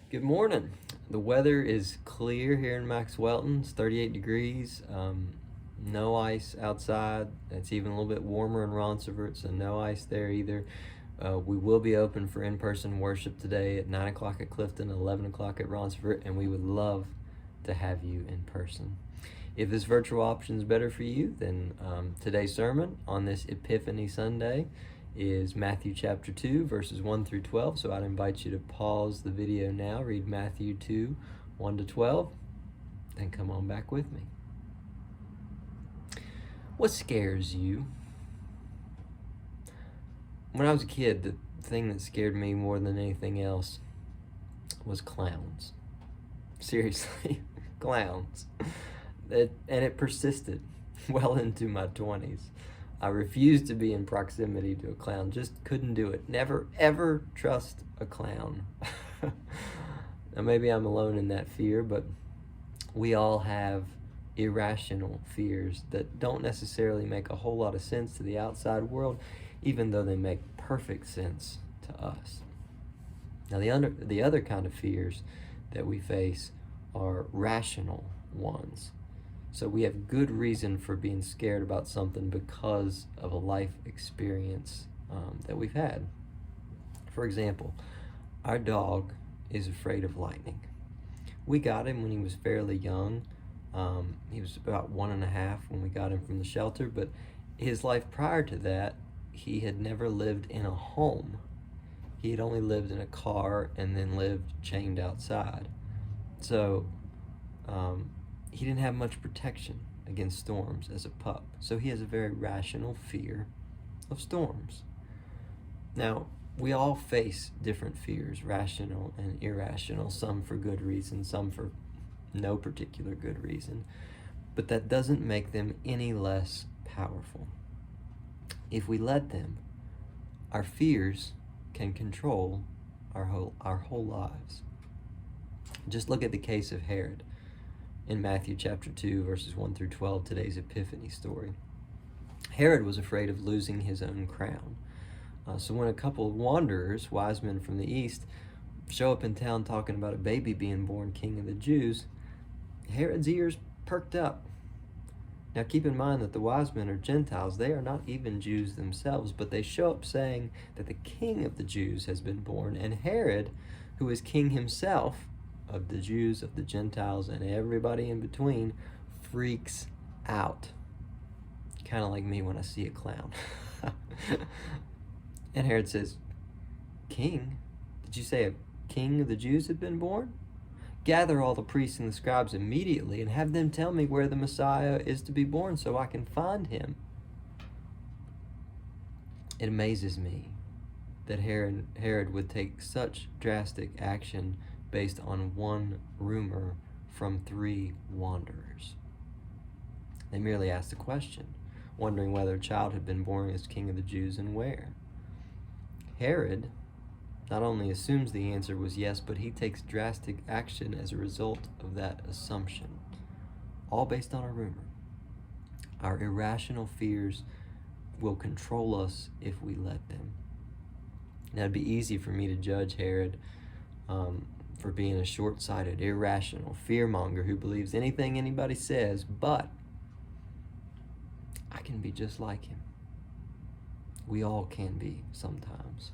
Good morning. The weather is clear here in Maxwellton. It's 38 degrees. No ice outside. It's even a little bit warmer in Roncevert, so no ice there either. We will be open for in-person worship today at 9 o'clock at Clifton, 11 o'clock at Roncevert, and we would love to have you in person. If this virtual option is better for you, then today's sermon on this Epiphany Sunday is Matthew chapter 2, verses 1 through 12. So I'd invite you to pause the video now, read Matthew 2, 1 to 12, and come on back with me. What scares you? When I was a kid, the thing that scared me more than anything else was clowns. Seriously, clowns. And it persisted well into my 20s. I refused to be in proximity to a clown. Just couldn't do it. Never, ever trust a clown. Now, maybe I'm alone in that fear, but we all have irrational fears that don't necessarily make a whole lot of sense to the outside world, even though they make perfect sense to us. Now, the other kind of fears that we face are rational ones. So we have good reason for being scared about something because of a life experience that we've had. For example, our dog is afraid of lightning. We got him when he was fairly young. He was about 1.5 when we got him from the shelter, but his life prior to that, he had never lived in a home. He had only lived in a car and then lived chained outside. So he didn't have much protection against storms as a pup. So he has a very rational fear of storms. Now, we all face different fears, rational and irrational, some for good reason, some for no particular good reason. But that doesn't make them any less powerful. If we let them, our fears can control our whole lives. Just look at the case of Herod in Matthew chapter 2, verses 1 through 12, today's Epiphany story. Herod was afraid of losing his own crown. So when a couple of wanderers, wise men from the east, show up in town talking about a baby being born king of the Jews, Herod's ears perked up. Now keep in mind that the wise men are Gentiles. They are not even Jews themselves, but they show up saying that the king of the Jews has been born, and Herod, who is king himself, of the Jews, of the Gentiles, and everybody in between, freaks out. Kind of like me when I see a clown. And Herod says, "King? Did you say a king of the Jews had been born? Gather all the priests and the scribes immediately and have them tell me where the Messiah is to be born so I can find him." It amazes me that Herod would take such drastic action based on one rumor from 3 wanderers. They merely asked a question, wondering whether a child had been born as king of the Jews and where. Herod not only assumes the answer was yes, but he takes drastic action as a result of that assumption, all based on a rumor. Our irrational fears will control us if we let them. Now, it'd be easy for me to judge Herod for being a short-sighted, irrational fearmonger who believes anything anybody says, but I can be just like him. We all can be sometimes.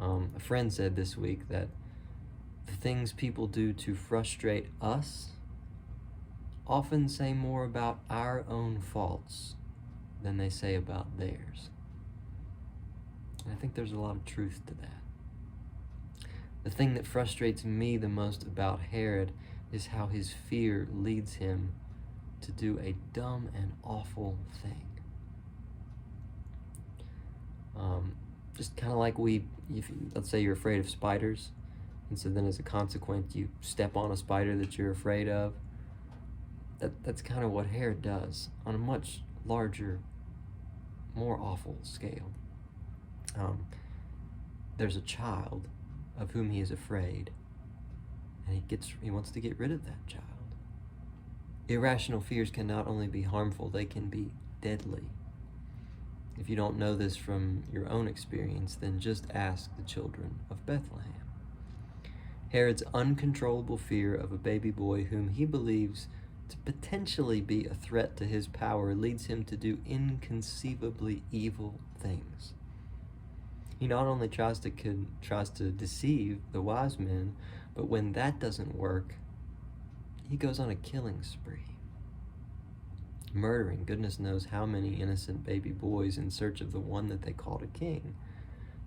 A friend said this week that the things people do to frustrate us often say more about our own faults than they say about theirs. And I think there's a lot of truth to that. The thing that frustrates me the most about Herod is how his fear leads him to do a dumb and awful thing. Just kind of like let's say you're afraid of spiders, and so then as a consequence you step on a spider that you're afraid of. That's kind of what Herod does on a much larger, more awful scale. There's a child of whom he is afraid, and he wants to get rid of that child. Irrational fears can not only be harmful, they can be deadly. If you don't know this from your own experience, then just ask the children of Bethlehem. Herod's uncontrollable fear of a baby boy whom he believes to potentially be a threat to his power leads him to do inconceivably evil things. He not only tries to deceive the wise men, but when that doesn't work, he goes on a killing spree, murdering goodness knows how many innocent baby boys in search of the one that they called a king.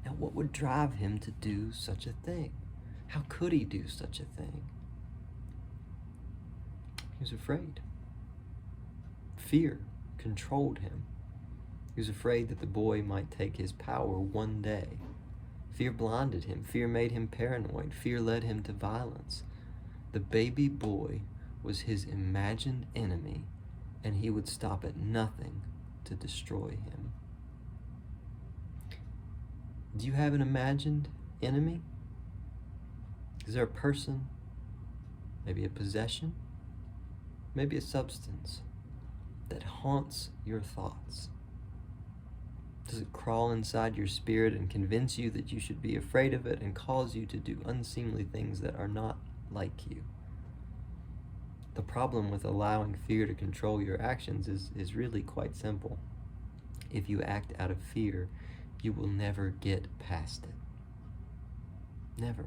Now, what would drive him to do such a thing? How could he do such a thing? He was afraid. Fear controlled him. He was afraid that the boy might take his power one day. Fear blinded him. Fear made him paranoid. Fear led him to violence. The baby boy was his imagined enemy, and he would stop at nothing to destroy him. Do you have an imagined enemy? Is there a person, maybe a possession, maybe a substance that haunts your thoughts? Does it crawl inside your spirit and convince you that you should be afraid of it and cause you to do unseemly things that are not like you? The problem with allowing fear to control your actions is really quite simple. If you act out of fear, you will never get past it. Never.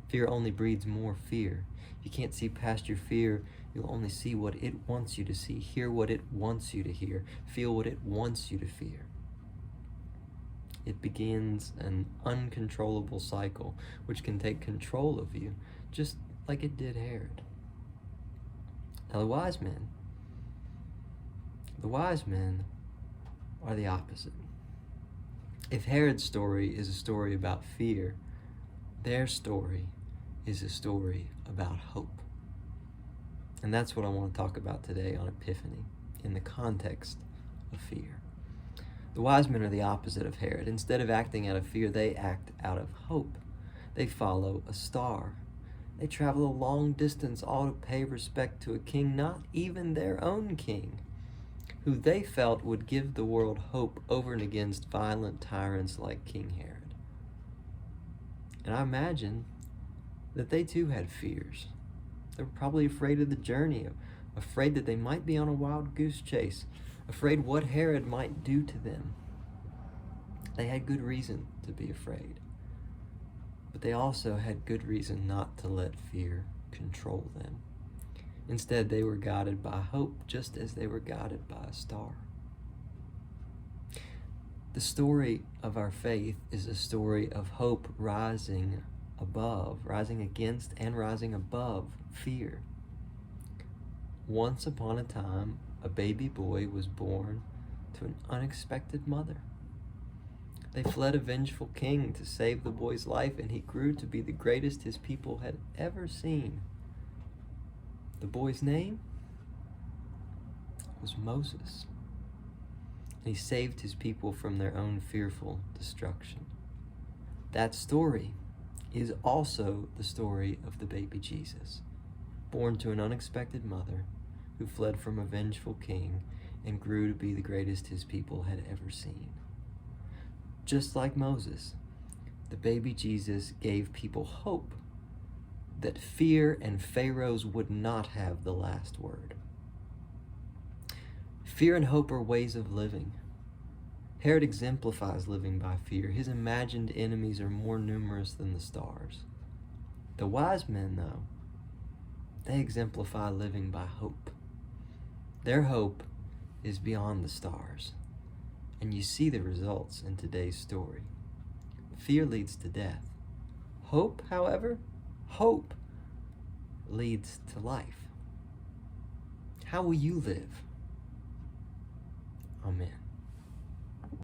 Fear only breeds more fear. If you can't see past your fear, you'll only see what it wants you to see, hear what it wants you to hear, feel what it wants you to fear. It begins an uncontrollable cycle which can take control of you, just like it did Herod. Now the wise men are the opposite. If Herod's story is a story about fear, their story is a story about hope. And that's what I want to talk about today on Epiphany, in the context of fear. The wise men are the opposite of Herod. Instead of acting out of fear, they act out of hope. They follow a star. They travel a long distance, all to pay respect to a king, not even their own king, who they felt would give the world hope over and against violent tyrants like King Herod. And I imagine that they too had fears. They were probably afraid of the journey, afraid that they might be on a wild goose chase, afraid what Herod might do to them. They had good reason to be afraid, but they also had good reason not to let fear control them. Instead, they were guided by hope, just as they were guided by a star. The story of our faith is a story of hope rising against and rising above fear. Once upon a time, a baby boy was born to an unexpected mother. They fled a vengeful king to save the boy's life, and he grew to be the greatest his people had ever seen. The boy's name was Moses, and he saved his people from their own fearful destruction. That story is also the story of the baby Jesus, born to an unexpected mother who fled from a vengeful king and grew to be the greatest his people had ever seen. Just like Moses, the baby Jesus gave people hope that fear and Pharaohs would not have the last word. Fear and hope are ways of living. Herod exemplifies living by fear. His imagined enemies are more numerous than the stars. The wise men, though, they exemplify living by hope. Their hope is beyond the stars, and you see the results in today's story. Fear leads to death. Hope, however, hope leads to life. How will you live? Amen.